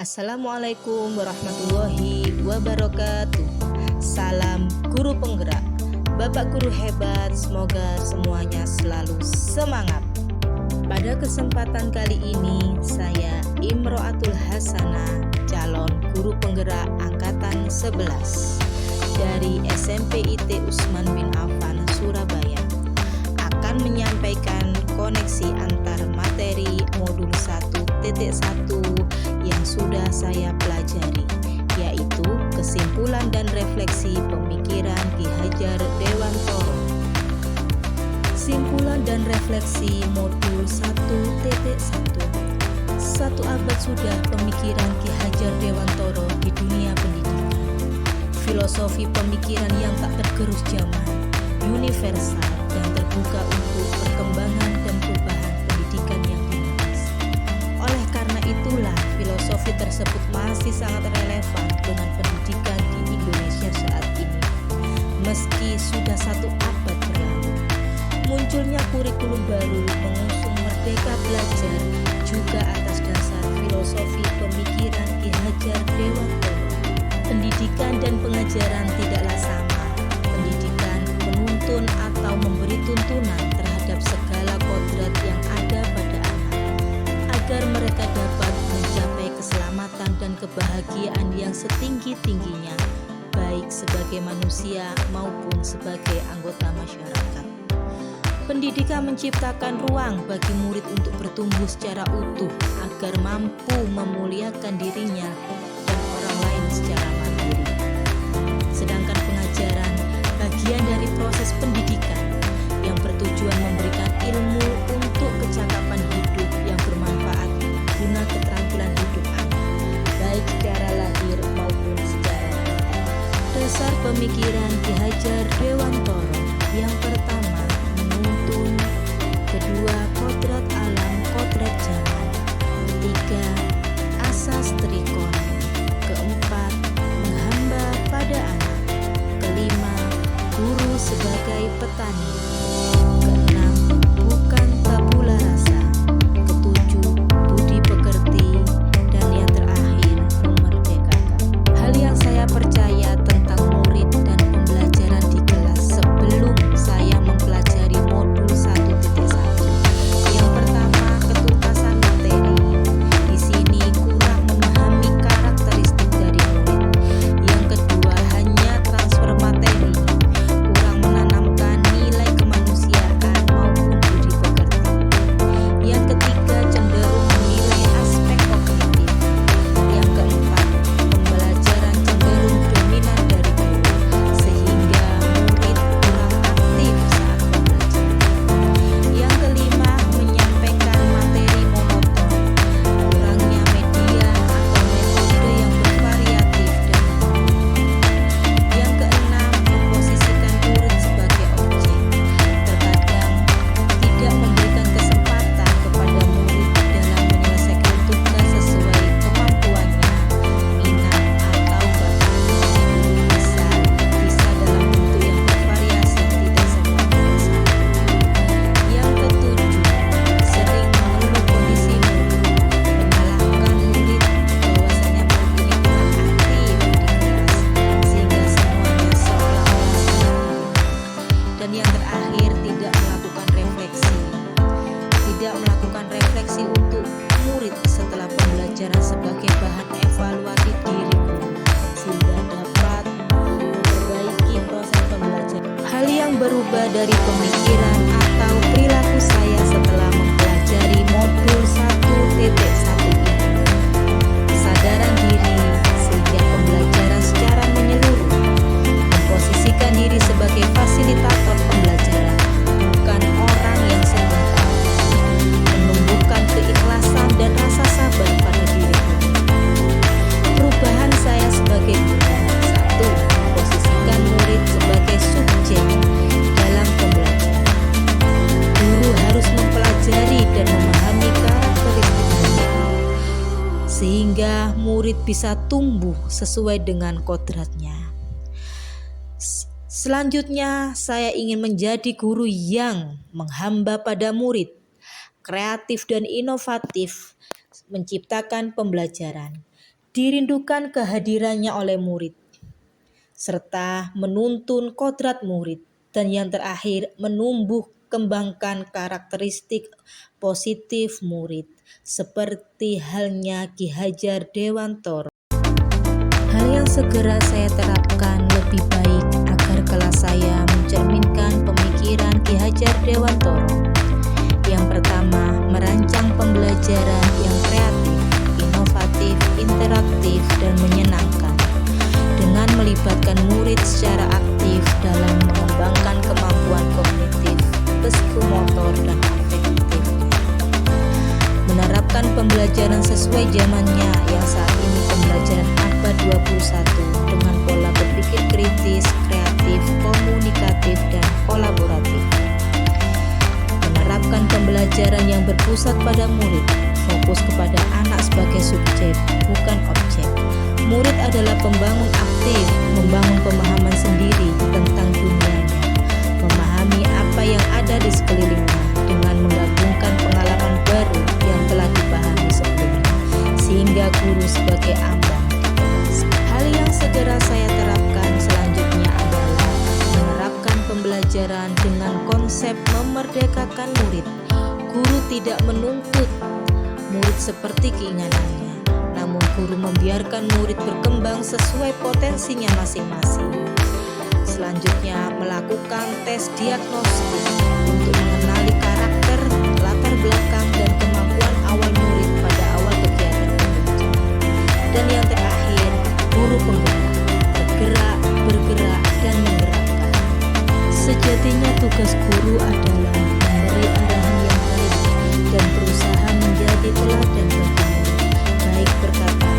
Assalamualaikum warahmatullahi wabarakatuh. Salam guru penggerak, Bapak guru hebat, semoga semuanya selalu semangat. Pada kesempatan kali ini saya Imro'atul Hasanah, calon guru penggerak angkatan 11 dari SMP IT Utsman bin Affan Surabaya, akan menyampaikan koneksi antar materi modul 1.1 yang sudah saya pelajari, yaitu kesimpulan dan refleksi pemikiran Ki Hajar Dewantoro. Kesimpulan dan refleksi modul 1.1. Satu abad sudah pemikiran Ki Hajar Dewantoro di dunia pendidikan. Filosofi pemikiran yang tak tergerus zaman, universal dan terbuka untuk perkembangan dan perubahan pendidikan yang dinamis. Oleh karena itulah filosofi tersebut masih sangat relevan dengan pendidikan di Indonesia saat ini. Meski sudah satu abad berlalu, munculnya kurikulum baru mengusung merdeka belajar juga atas dasar filosofi pemikiran Ki Hajar Dewantoro. Pendidikan dan pengajaran tidaklah sama. Pendidikan menuntun atau memberi tuntunan terhadap segala kodrat yang ada pada anak, agar mereka dapat mencapai keselamatan dan kebahagiaan yang setinggi-tingginya, baik sebagai manusia maupun sebagai anggota masyarakat. Pendidikan menciptakan ruang bagi murid untuk bertumbuh secara utuh agar mampu memuliakan dirinya dan orang lain secara mandiri. Sedangkan pengajaran bagian dari proses pendidikan yang bertujuan memberikan ilmu untuk kecakapan hidup yang bermanfaat guna keterampilan hidup anak, baik secara lahir maupun secara batin. Dasar pemikiran Ki Hajar Dewantoro: yang pertama, menuntun; kedua, kodrat alam, kodrat zaman; ketiga, asas trikon; keempat, menghamba pada anak; kelima, guru sebagai petani; keenam, bukan tabula rasa; ketujuh, budi pekerti; dan yang terakhir, memerdekakan. Hal yang saya percaya tentang murid dan pembelajaran di kelas sebelum saya mempelajari modul 1.1. Yang pertama, ketuntasan materi. Di sini kurang memahami karakteristik dari murid. Yang kedua, hanya transfer materi, kurang menanamkan nilai kemanusiaan maupun budi pekerti. Yang ketiga, cenderung menilai aspek kognitif. Yang keempat, pembelajaran cenderung dominan dari guru, sehingga murid kurang aktif saat belajar. Yang kelima, menyampaikan materi monoton, kurangnya media atau metode yang bervariatif dan yang keenam, memposisikan murid sebagai objek. Terkadang tidak memberikan kesempatan kepada murid dalam menyelesaikan tugas sesuai kemampuannya, minat atau bakat. Bisa dalam bentuk yang bervariasi, tidak semua murid sama. Yang ketujuh, sering mengeluh kondisi murid, menyalahkan murid bahwasanya murid ini kurang aktif di kelas, sehingga semuanya seolah-olah salah. Dan yang terakhir, tidak melakukan refleksi. Tidak melakukan refleksi untuk murid setelah pembelajaran sebagai bahan evaluatif diri guru, sehingga dapat memperbaiki proses pembelajaran. Hal yang berubah dari pemikiran atau perilaku saya setelah mempelajari modul 1.1 ini, kesadaran diri, sehingga pembelajaran secara menyeluruh, memposisikan diri sebagai fasilitator pembelajaran, bukan orang yang sedang tahu, menumbuhkan keikhlasan dan rasa sabar pada diri guru. Perubahan saya sebagai guru: 1. Memposisikan murid sebagai subjek dalam pembelajaran. Guru harus mempelajari dan memahami karakteristik murid, sehingga murid bisa tumbuh sesuai dengan kodratnya. Selanjutnya, saya ingin menjadi guru yang menghamba pada murid, kreatif dan inovatif, menciptakan pembelajaran. dirindukan kehadirannya oleh murid, serta menuntun kodrat murid, dan yang terakhir menumbuh kembangkan karakteristik positif murid, seperti halnya Ki Hajar Dewantoro. Hal yang segera saya terapkan lebih baik agar kelas saya mencerminkan pemikiran Ki Hajar Dewantoro. Yang pertama, merancang pembelajaran yang kreatif, inovatif, interaktif, dan menyenangkan, dengan melibatkan murid secara aktif dalam mengembangkan kemampuan kognitif, psikomotor, dan afektif. Menerapkan pembelajaran sesuai zamannya yang saat ini pembelajaran abad 21 dengan pola berpikir kritis, kreatif, komunikatif, dan kolaboratif. Menerapkan pembelajaran yang berpusat pada murid, fokus kepada anak sebagai subjek, bukan objek. Murid adalah pembangun aktif, membangun pemahaman sendiri tentang dunianya, memahami apa yang ada di sekelilingnya dengan menggabungkan pengalaman baru yang telah dipahami sebelumnya, sehingga guru sebagai ambang di kelas. Hal yang segera saya terapkan selanjutnya adalah menerapkan pembelajaran dengan konsep memerdekakan murid. Guru tidak menuntut murid seperti keinginannya, namun guru membiarkan murid berkembang sesuai potensinya masing-masing. Selanjutnya, melakukan tes diagnostik untuk mengenali karakter, latar belakang, dan kemampuan awal murid pada awal kegiatan pendidikan. Dan yang terakhir, guru penggerak, bergerak, bergerak, dan menggerakkan. Sejatinya tugas guru adalah memberi arahan yang baik dan berusaha menjadi teladan bagi murid, baik berkata